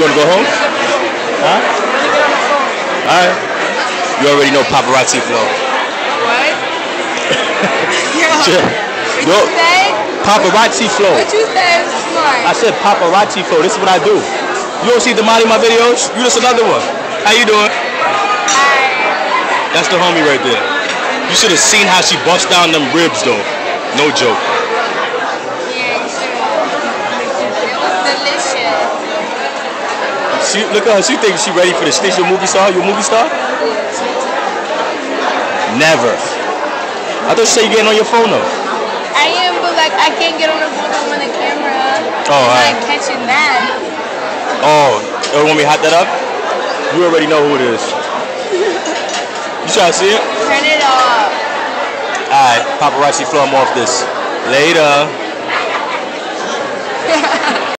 gonna go home? Huh? Alright. You already know paparazzi flow. What? Yo, paparazzi flow. What you said is smart. I said paparazzi flow. This is what I do. You don't see Damani in my videos? You just another one. How you doing? Hi. That's the homie right there. You should have seen how she bust down them ribs though. No joke. Yeah, you should have. It was delicious. Look at her. She thinks she ready for the stage. Your movie star? Your movie star? Never. I thought you said you getting on your phone though. I am, but like I can't get on the phone on the camera. Oh, I'm not catching that. Oh, you want me to hot that up? You already know who it is. You trying to see it? Turn it off. Alright, paparazzi flow, I'm off this. Later.